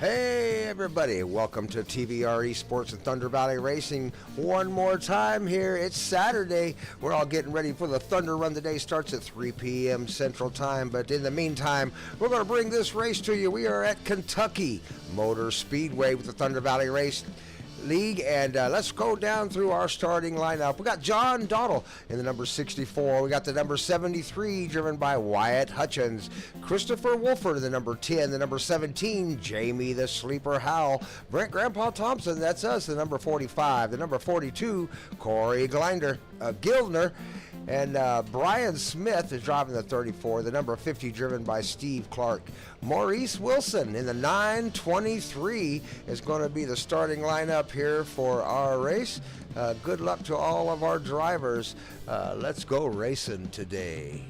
Hey everybody, welcome to TVR-Esports and Thunder Valley Racing. One more time here, it's Saturday. We're all getting ready for the Thunder Run. The day starts at 3 p.m. Central Time, but in the meantime, we're going to bring this race to you. We are at Kentucky Motor Speedway with the Thunder Valley Race League, and let's go down through our starting lineup. We got John Dottle in the number 64. We got the number 73 driven by Wyatt Hutchins. Christopher Wolford in the number 10. The number 17, Jamie the Sleeper Howell. Brent Grandpa Thompson, that's us, the number 45. The number 42, Corey Gildner. And Brian Smith is driving the 34, the number 50 driven by Steve Clark. Maurice Wilson in the 923 is going to be the starting lineup here for our race. Good luck to all of our drivers. Let's go racing today.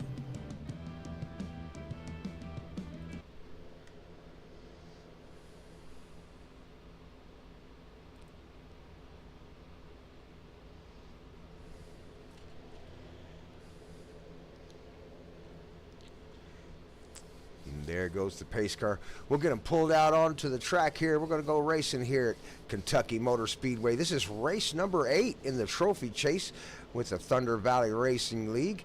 There goes the pace car. We'll get them pulled out onto the track here. We're going to go racing here at Kentucky Motor Speedway. This is race number 8 in the trophy chase with the Thunder Valley Racing League.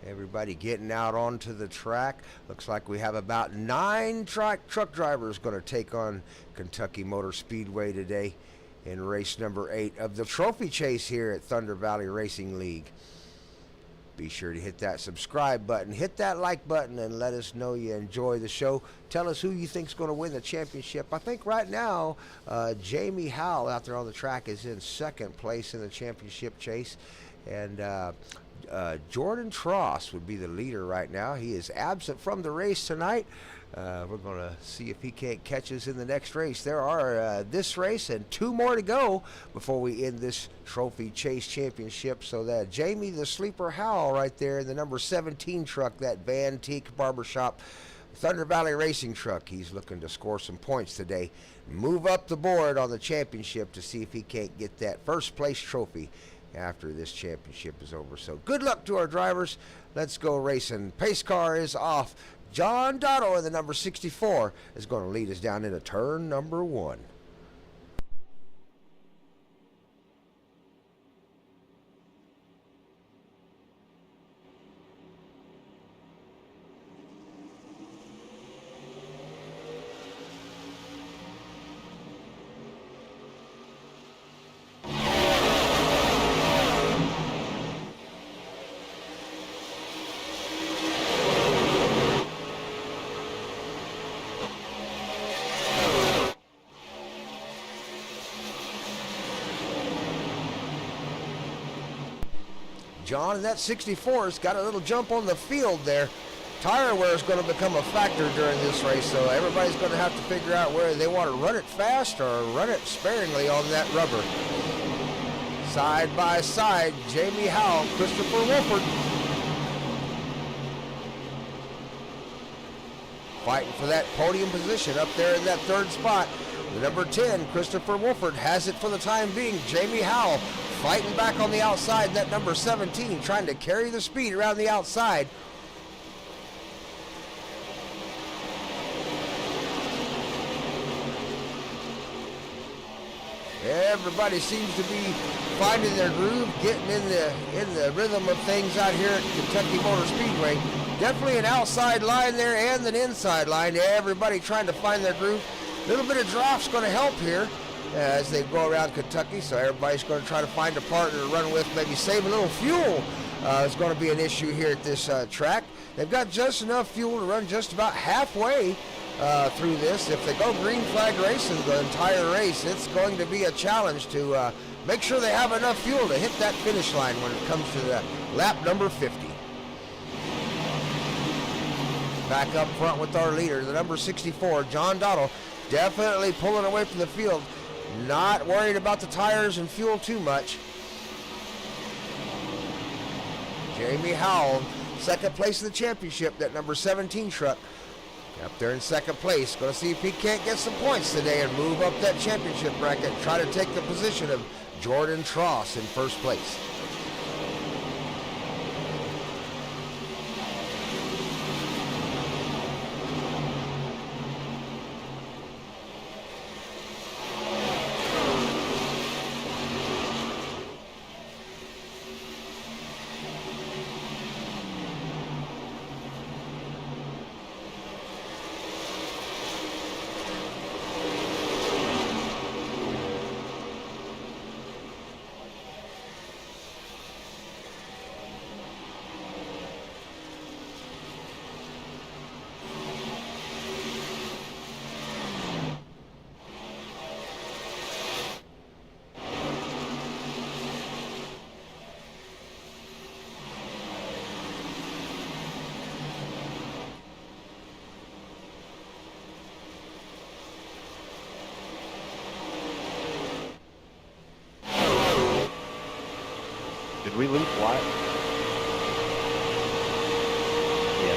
Everybody getting out onto the track. Looks like we have about 9 truck drivers going to take on Kentucky Motor Speedway today in race number 8 of the trophy chase here at Thunder Valley Racing League. Be sure to hit that subscribe button, hit that like button, and let us know you enjoy the show. Tell us who you think is going to win the championship. I think right now Jamie Howell out there on the track is in second place in the championship chase, and Jordan Tross would be the leader right now. He is absent from the race tonight. We're going to see if he can't catch us in the next race. There are this race and 2 more to go before we end this trophy chase championship. So that Jamie the Sleeper Howell right there in the number 17 truck, that Van Teek Barbershop Thunder Valley Racing truck. He's looking to score some points today. Move up the board on the championship to see if he can't get that first place trophy after this championship is over. So good luck to our drivers. Let's go racing. Pace car is off. John Dotto in the number 64 is going to lead us down into turn number 1. John in that 64's got a little jump on the field there. Tire wear is going to become a factor during this race, so everybody's going to have to figure out whether they want to run it fast or run it sparingly on that rubber. Side by side, Jamie Howell, Christopher Wolford. Fighting for that podium position up there in that 3rd spot. The number 10, Christopher Wolford, has it for the time being. Jamie Howell fighting back on the outside. That number 17 trying to carry the speed around the outside. Everybody seems to be finding their groove, getting in the rhythm of things out here at Kentucky Motor Speedway. Definitely an outside line there and an inside line. Everybody trying to find their groove. A little bit of draft's going to help here as they go around Kentucky, so everybody's going to try to find a partner to run with, maybe save a little fuel. It's going to be an issue here at this track. They've got just enough fuel to run just about halfway through this. If they go green flag racing the entire race, it's going to be a challenge to make sure they have enough fuel to hit that finish line when it comes to the lap number 50. Back up front with our leader, the number 64, John Dottle, definitely pulling away from the field. Not worried about the tires and fuel too much. Jamie Howell, second place in the championship, that number 17 truck. Up there in second place. Going to see if he can't get some points today and move up that championship bracket. Try to take the position of Jordan Tross in first place. Did we lose Wyatt? Yeah.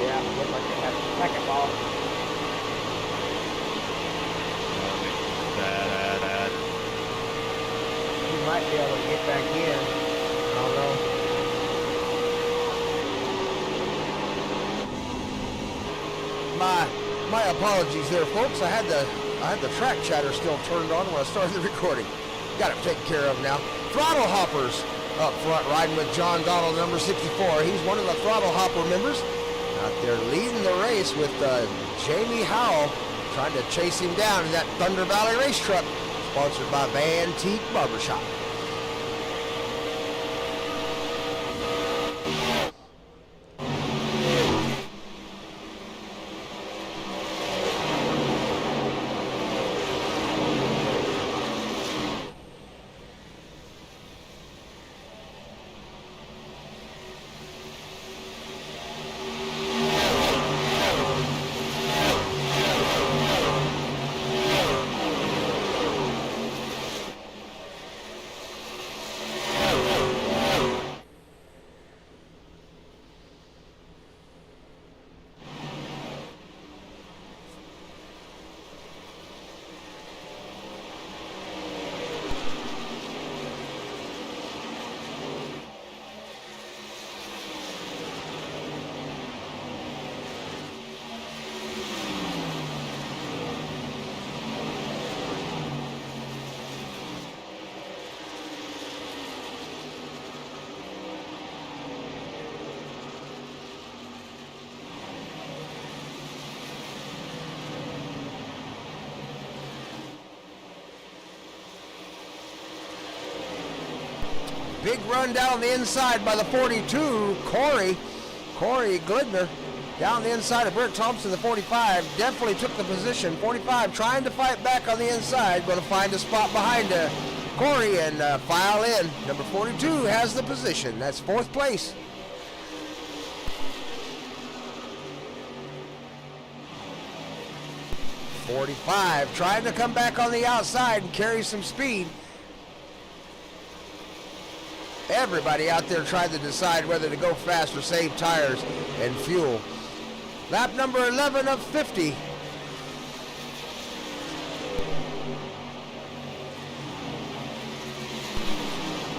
Yeah, it looked like they had the second ball. He might be able to get back in. I don't know. My apologies there, folks. I had the track chatter still turned on when I started the recording. Got it taken care of now. Throttle Hoppers up front riding with John Donald, number 64. He's one of the Throttle Hopper members. Out there leading the race with Jamie Howell trying to chase him down in that Thunder Valley race truck, sponsored by Antique Barbershop. Big run down the inside by the 42, Corey Glidner. Down the inside of Britt Thompson, the 45. Definitely took the position. 45 trying to fight back on the inside. Going to find a spot behind Corey and file in. Number 42 has the position. That's fourth place. .45 trying to come back on the outside and carry some speed. Everybody out there tried to decide whether to go fast or save tires and fuel. Lap number 11 of 50.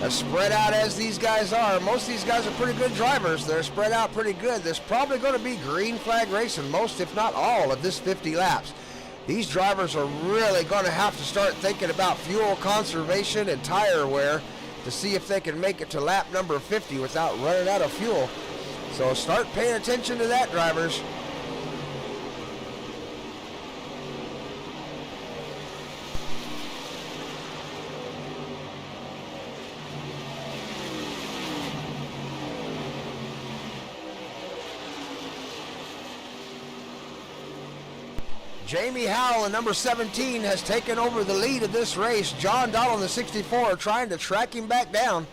As spread out as these guys are, most of these guys are pretty good drivers. They're spread out pretty good. There's probably going to be green flag racing most, if not all, of this 50 laps. These drivers are really going to have to start thinking about fuel conservation and tire wear to see if they can make it to lap number 50 without running out of fuel. So start paying attention to that, drivers. Jamie Howell, the number 17, has taken over the lead of this race. John Donald, the 64, trying to track him back down.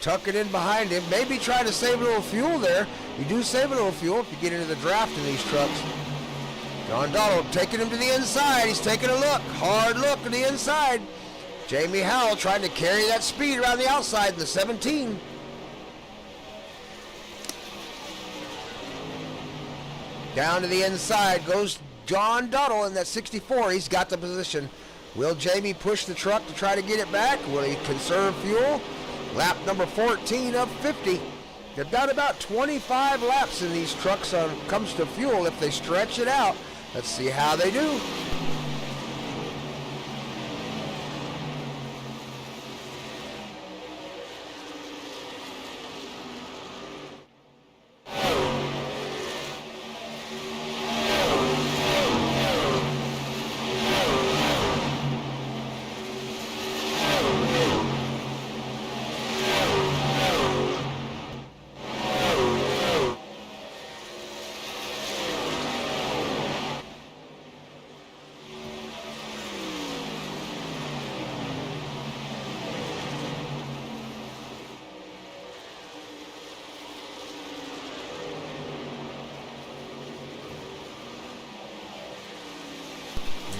Tuck it in behind him. Maybe try to save a little fuel there. You do save a little fuel if you get into the draft in these trucks. John Donald taking him to the inside. He's taking a look. Hard look to the inside. Jamie Howell trying to carry that speed around the outside in the 17. Down to the inside goes John Donald in that 64. He's got the position. Will Jamie push the truck to try to get it back? Will he conserve fuel? Lap number 14 of 50. They've got about 25 laps in these trucks when it comes to fuel if they stretch it out. Let's see how they do.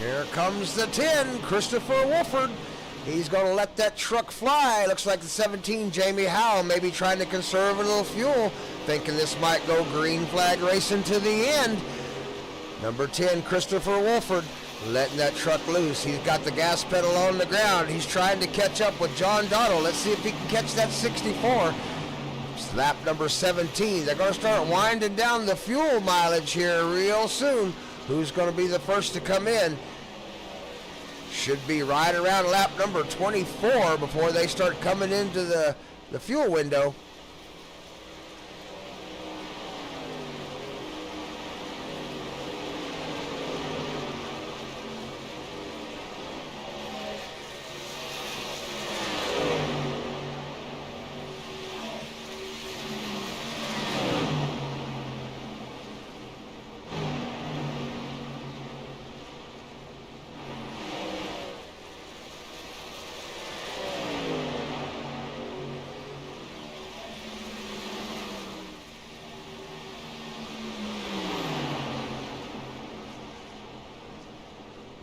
Here comes the 10, Christopher Wolford. He's going to let that truck fly. Looks like the 17, Jamie Howell, maybe trying to conserve a little fuel, thinking this might go green flag racing to the end. Number 10, Christopher Wolford, letting that truck loose. He's got the gas pedal on the ground. He's trying to catch up with John Dottle. Let's see if he can catch that 64. It's lap number 17. They're going to start winding down the fuel mileage here real soon. Who's going to be the first to come in? Should be right around lap number 24 before they start coming into the fuel window.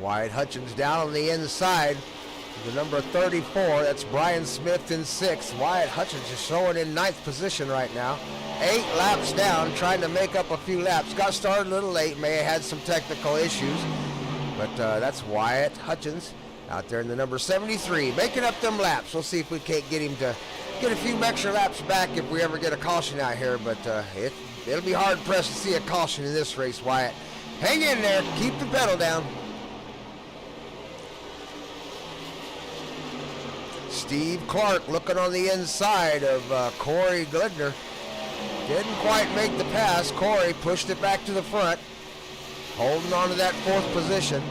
Wyatt Hutchins down on the inside. The number 34, that's Brian Smith in 6th. Wyatt Hutchins is showing in 9th position right now. 8 laps down, trying to make up a few laps. Got started a little late, may have had some technical issues. But that's Wyatt Hutchins out there in the number 73, making up them laps. We'll see if we can't get him to get a few extra laps back if we ever get a caution out here. But it'll be hard pressed to see a caution in this race, Wyatt. Hang in there, keep the pedal down. Steve Clark looking on the inside of Corey Glidner. Didn't quite make the pass. Corey pushed it back to the front, holding on to that 4th position.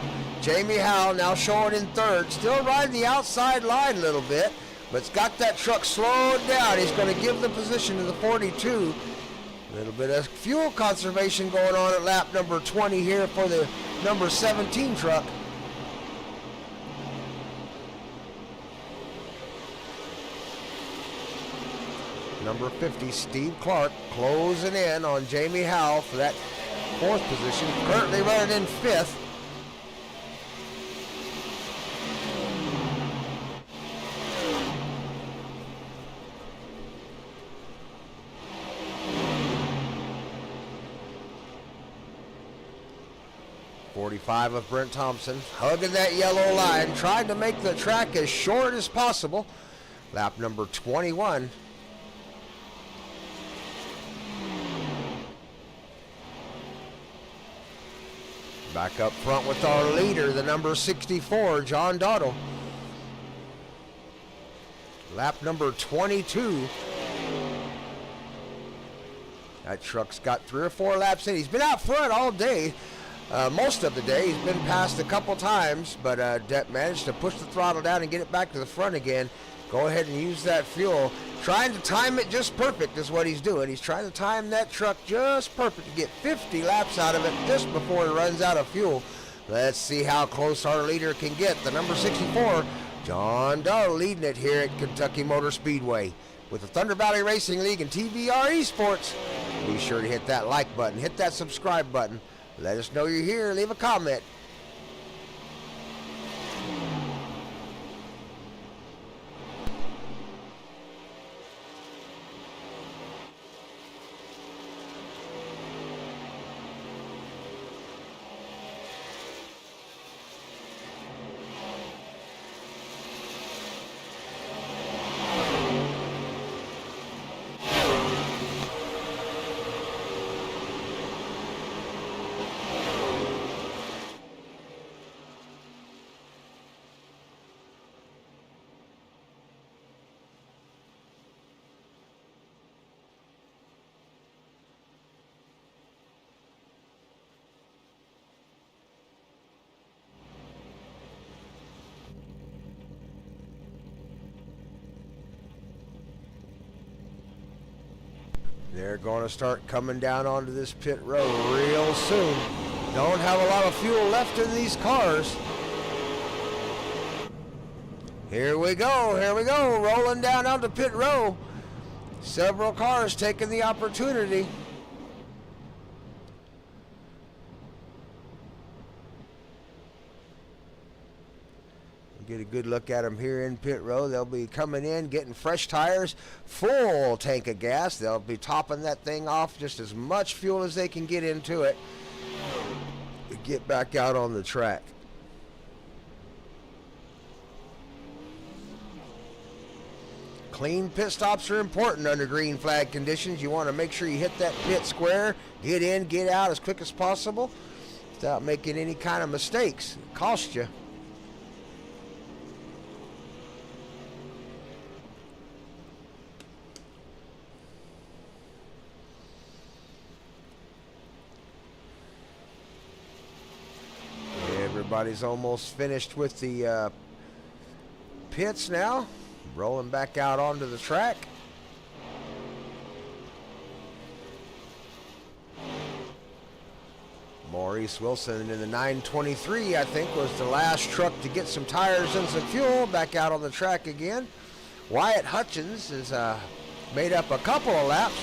Jamie Howell now showing in 3rd, still riding the outside line a little bit, but's got that truck slowed down. He's going to give the position to the 42. A little bit of fuel conservation going on at lap number 20 here for the number 17 truck. Number 50, Steve Clark, closing in on Jamie Howell for that 4th position. Currently running in 5th. .45 of Brent Thompson, hugging that yellow line, trying to make the track as short as possible. Lap number 21. Back up front with our leader, the number 64, John Dottle. Lap number 22. That truck's got 3 or 4 laps in. He's been out front all day, most of the day. He's been passed a couple times, but managed to push the throttle down and get it back to the front again. Go ahead and use that fuel. Trying to time it just perfect is what he's doing. He's trying to time that truck just perfect to get 50 laps out of it just before it runs out of fuel. Let's see how close our leader can get. The number 64, John Doe, leading it here at Kentucky Motor Speedway. With the Thunder Valley Racing League and TVR-Esports, be sure to hit that like button, hit that subscribe button. Let us know you're here. Leave a comment. They're going to start coming down onto this pit road real soon. Don't have a lot of fuel left in these cars. Here we go, rolling down onto pit row. Several cars taking the opportunity. Get a good look at them here in pit row. They'll be coming in, getting fresh tires, full tank of gas. They'll be topping that thing off, just as much fuel as they can get into it to get back out on the track. Clean pit stops are important under green flag conditions. You want to make sure you hit that pit square, get in, get out as quick as possible without making any kind of mistakes. It costs you. Everybody's almost finished with the pits now. Rolling back out onto the track. Maurice Wilson in the 923, I think, was the last truck to get some tires and some fuel. Back out on the track again. Wyatt Hutchins has made up a couple of laps.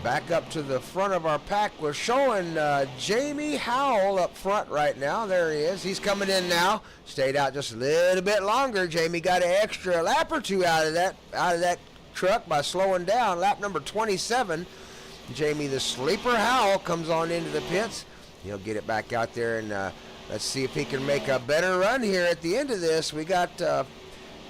Back up to the front of our pack, we're showing Jamie Howell up front right now. There he is. He's coming in now. Stayed out just a little bit longer. Jamie got an extra lap or two out of that truck by slowing down. Lap number 27. Jamie the Sleeper Howell comes on into the pits. He'll get it back out there, and let's see if he can make a better run here at the end of this. We got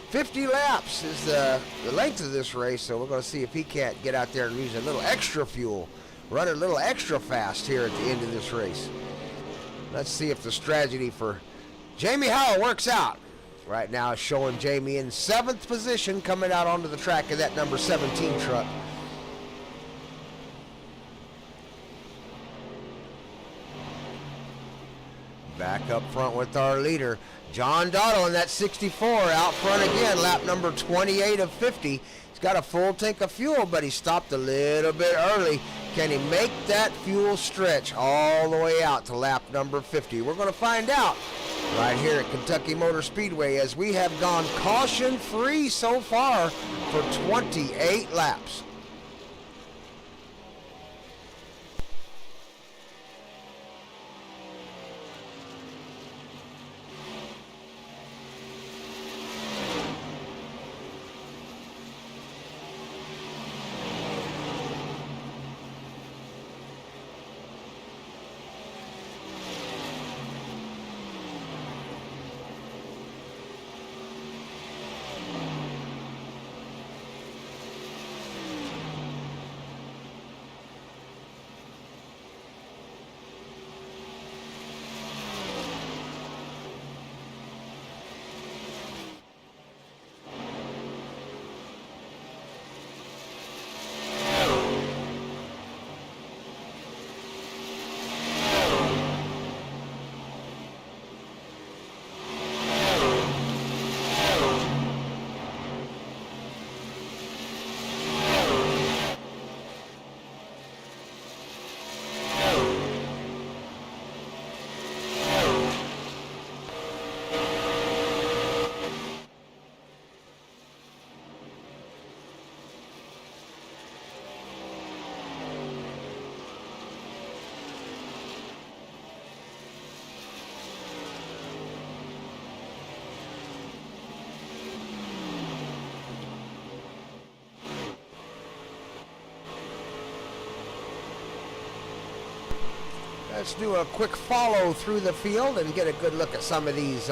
50 laps is the length of this race, so we're going to see if he can't get out there and use a little extra fuel, run a little extra fast here at the end of this race. Let's see if the strategy for Jamie Howell works out. Right now showing Jamie in 7th position coming out onto the track of that number 17 truck. Back up front with our leader, John Dottle in that 64 out front again, lap number 28 of 50. He's got a full tank of fuel, but he stopped a little bit early. Can he make that fuel stretch all the way out to lap number 50? We're going to find out right here at Kentucky Motor Speedway, as we have gone caution-free so far for 28 laps. Let's do a quick follow through the field and get a good look at some of these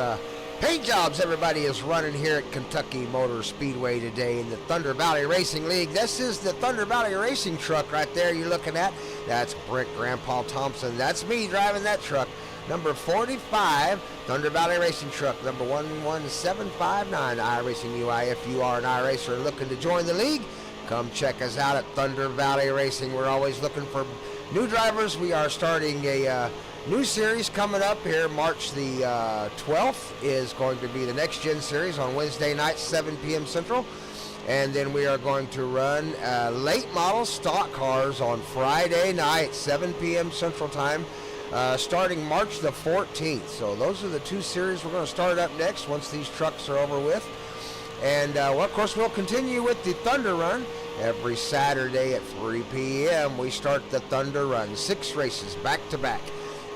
paint jobs everybody is running here at Kentucky Motor Speedway today in the Thunder Valley Racing League. This is the Thunder Valley Racing truck right there you're looking at. That's Brent Grandpa Thompson. That's me driving that truck. Number 45, Thunder Valley Racing truck. Number 11759, iRacing UI. If you are an iRacer and looking to join the league, come check us out at Thunder Valley Racing. We're always looking for new drivers. We are starting a new series coming up here. March the 12th is going to be the Next Gen Series on Wednesday night, 7 p.m. Central. And then we are going to run late model stock cars on Friday night, 7 p.m. Central Time, starting March the 14th. So those are the two series we're going to start up next once these trucks are over with. And, well, of course, we'll continue with the Thunder Run. Every Saturday at 3 p.m. we start the Thunder Run. 6 races back to back.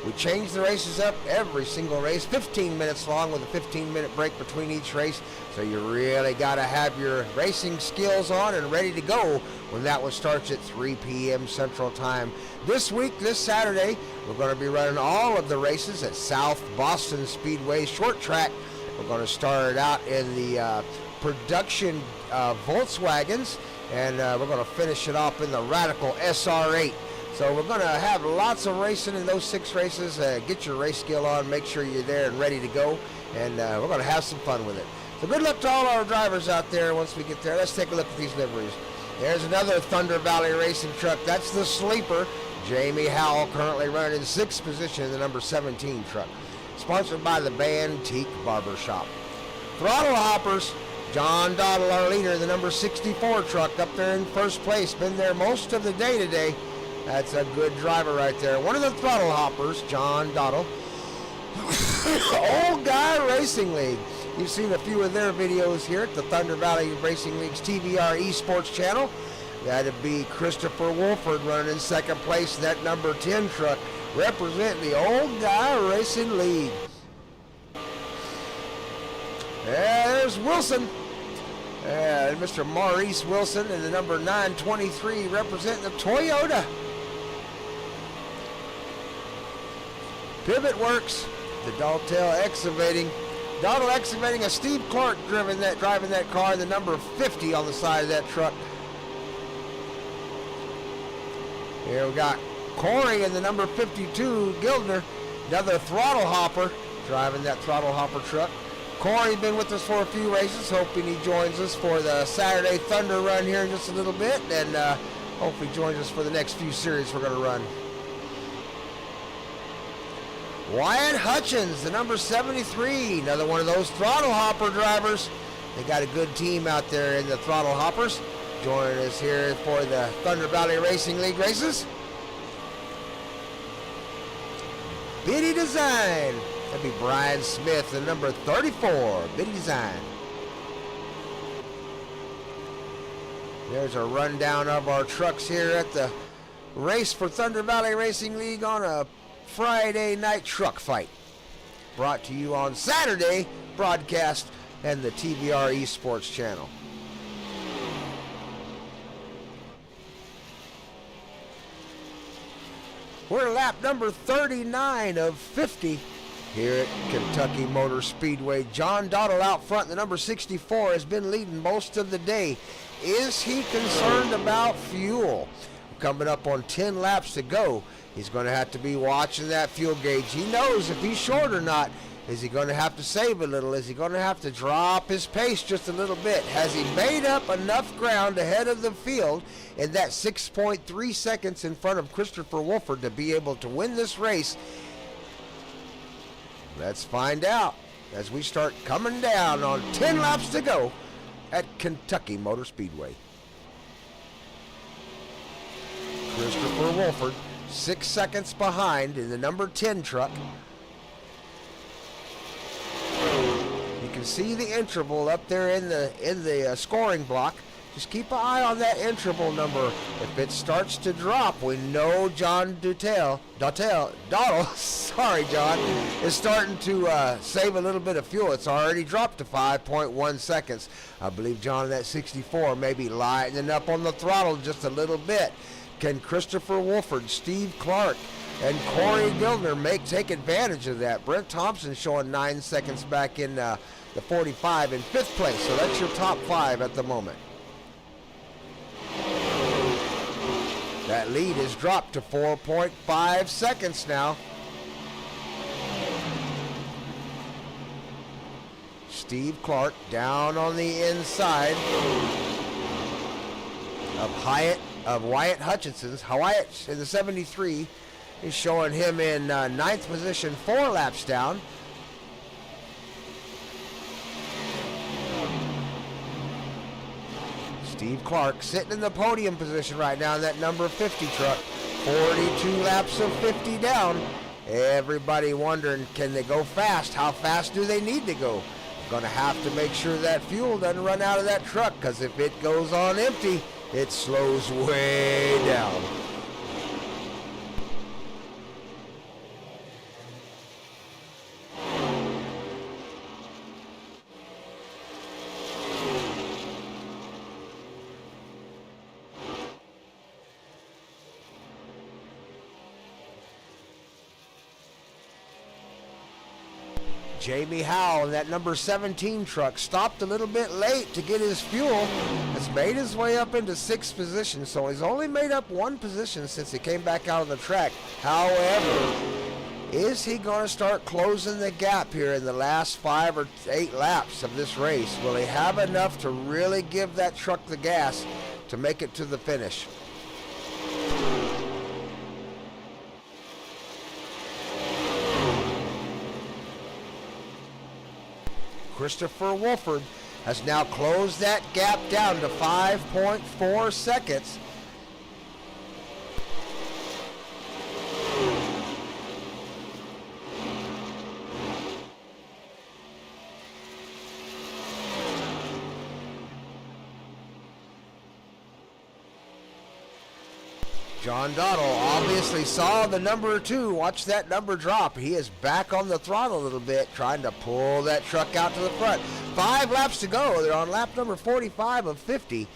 We change the races up every single race, 15 minutes long with a 15-minute break between each race. So you really got to have your racing skills on and ready to go when that one starts at 3 p.m. Central Time. This week, this Saturday, we're going to be running all of the races at South Boston Speedway Short Track. We're going to start out in the production Volkswagens, and we're going to finish it off in the Radical SR8. So we're going to have lots of racing in those 6 races. Get your race skill on, make sure you're there and ready to go, and we're going to have some fun with it. So good luck to all our drivers out there once we get there. Let's take a look at these liveries. There's another Thunder Valley racing truck. That's the sleeper. Jamie Howell currently running in 6th position in the number 17 truck. Sponsored by the Bantique Barbershop. Throttle Hoppers. John Dottle, our leader, in the number 64 truck, up there in first place. Been there most of the day today. That's a good driver right there. One of the Throttle Hoppers, John Dottle. Old Guy Racing League. You've seen a few of their videos here at the Thunder Valley Racing League's TVR-Esports channel. That'd be Christopher Wolford running in 2nd place in that number 10 truck, representing the Old Guy Racing League. There's Wilson. Mr. Maurice Wilson in the number 923, representing the Toyota. Pivot Works, the Daltel Excavating. Dottle Excavating, a Steve Clark driving that car, the number 50 on the side of that truck. Here we got Corey in the number 52, Gildner, another Throttle Hopper, driving that Throttle Hopper truck. Corey been with us for a few races, hoping he joins us for the Saturday Thunder run here in just a little bit, and hopefully joins us for the next few series we're going to run. Wyatt Hutchins, the number 73, another one of those Throttle Hopper drivers. They got a good team out there in the Throttle Hoppers. Joining us here for the Thunder Valley Racing League races. Biddy Design. That'd be Brian Smith, the number 34, Biddy Design. There's a rundown of our trucks here at the race for Thunder Valley Racing League on a Friday night truck fight. Brought to you on Saturday broadcast and the TVR-Esports channel. We're lap number 39 of 50 here at Kentucky Motor Speedway. John Dottle out front, the number 64, has been leading most of the day. Is he concerned about fuel? Coming up on 10 laps to go. He's going to have to be watching that fuel gauge. He knows if he's short or not. Is he going to have to save a little? Is he going to have to drop his pace just a little bit? Has he made up enough ground ahead of the field in that 6.3 seconds in front of Christopher Wolford to be able to win this race? Let's find out as we start coming down on 10 laps to go at Kentucky Motor Speedway. Christopher Wolford, 6 seconds behind in the number 10 truck. You can see the interval up there in the scoring block. Just keep an eye on that interval number. If it starts to drop, we know John Dottle, sorry John, is starting to save a little bit of fuel. It's already dropped to 5.1 seconds. I believe John in that 64 may be lightening up on the throttle just a little bit. Can Christopher Wolford, Steve Clark, and Corey Gildner take advantage of that? Brent Thompson showing 9 seconds back in the 45 in 5th place. So that's your top 5 at the moment. That lead is dropped to 4.5 seconds now. Steve Clark down on the inside of Wyatt Hutchinson's. Wyatt in the 73 is showing him in 9th position, 4 laps down. Steve Clark sitting in the podium position right now in that number 50 truck. 42 laps of 50 down. Everybody wondering, can they go fast? How fast do they need to go? Going to have to make sure that fuel doesn't run out of that truck, because if it goes on empty, it slows way down. Jamie Howell in that number 17 truck stopped a little bit late to get his fuel. Has made his way up into 6th position, so he's only made up 1 position since he came back out of the track. However, is he going to start closing the gap here in the last 5 or 8 laps of this race? Will he have enough to really give that truck the gas to make it to the finish? Christopher Wolford has now closed that gap down to 5.4 seconds. John Dottle obviously saw the number 2. Watch that number drop. He is back on the throttle a little bit, trying to pull that truck out to the front. 5 laps to go. They're on lap number 45 of 50.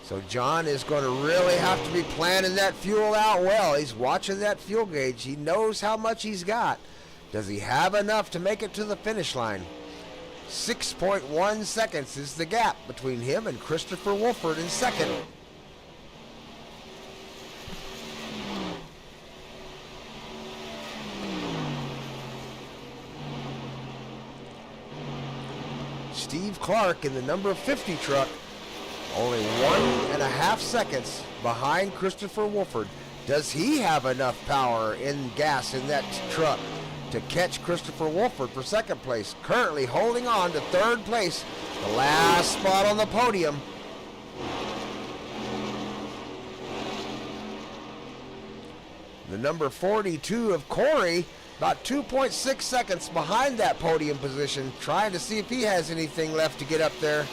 So John is going to really have to be planning that fuel out well. He's watching that fuel gauge. He knows how much he's got. Does he have enough to make it to the finish line? 6.1 seconds is the gap between him and Christopher Wolford in second. Steve Clark in the number 50 truck, only 1.5 seconds behind Christopher Wolford. Does he have enough power in gas in that truck to catch Christopher Wolford for second place? Currently holding on to third place, the last spot on the podium. The number 42 of Corey, about 2.6 seconds behind that podium position, trying to see if he has anything left to get up there.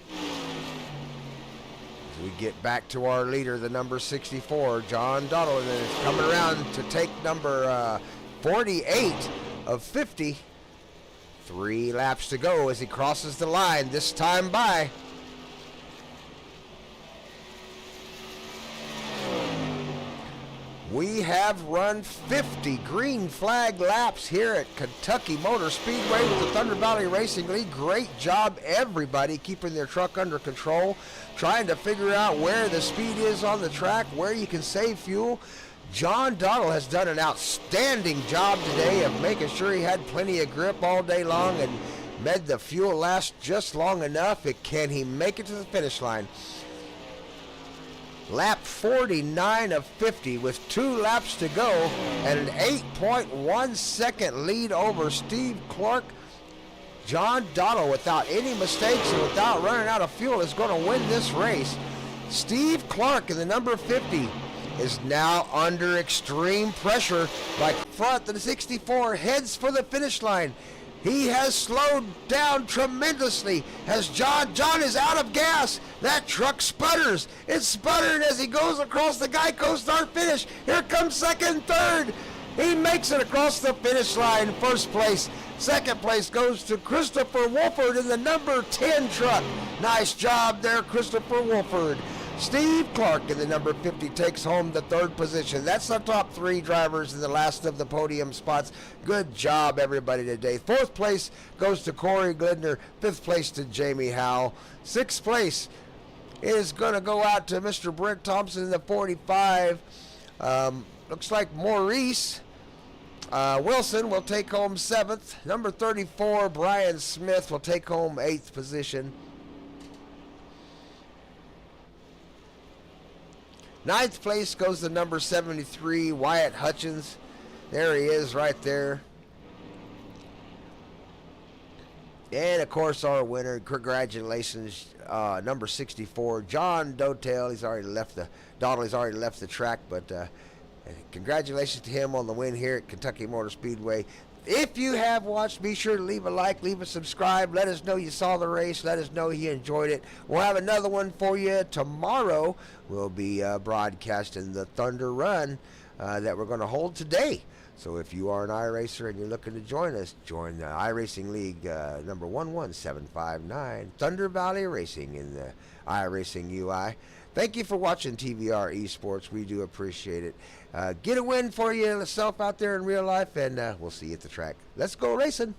As we get back to our leader, the number 64, John Dottle, and then it's coming around to take number 48 of 50. 3 laps to go as he crosses the line, this time by. We have run 50 green flag laps here at Kentucky Motor Speedway with the Thunder Valley Racing League. Great job, everybody, keeping their truck under control, trying to figure out where the speed is on the track, where you can save fuel. John Dottle has done an outstanding job today of making sure he had plenty of grip all day long and made the fuel last just long enough. Can he make it to the finish line? Lap 49 of 50 with 2 laps to go and an 8.1 second lead over Steve Clark. John Dottle, without any mistakes and without running out of fuel, is going to win this race. Steve Clark in the number 50 is now under extreme pressure. Like front, the 64 heads for the finish line. He has slowed down tremendously as John is out of gas. That truck sputters. It's sputtering as he goes across the Geico start finish. Here comes second, third. He makes it across the finish line. First place. Second place goes to Christopher Wolford in the number 10 truck. Nice job there, Christopher Wolford. Steve Clark in the number 50 takes home the 3rd position. That's the top 3 drivers in the last of the podium spots. Good job, everybody, today. 4th place goes to Corey Glidner. 5th place to Jamie Howell. 6th place is going to go out to Mr. Brent Thompson in the 45. Looks like Maurice Wilson will take home 7th. Number 34, Brian Smith, will take home 8th position. 9th place goes to number 73, Wyatt Hutchins. There he is right there. And, of course, our winner, congratulations, number 64, John Dotell. He's already left the track, but congratulations to him on the win here at Kentucky Motor Speedway. If you have watched, be sure to leave a like, leave a subscribe. Let us know you saw the race. Let us know you enjoyed it. We'll have another one for you tomorrow. We'll be broadcasting the Thunder Run that we're going to hold today. So if you are an iRacer and you're looking to join us, join the iRacing League number 11759, Thunder Valley Racing in the iRacing UI. Thank you for watching TVR Esports. We do appreciate it. Get a win for yourself out there in real life, and we'll see you at the track. Let's go racing.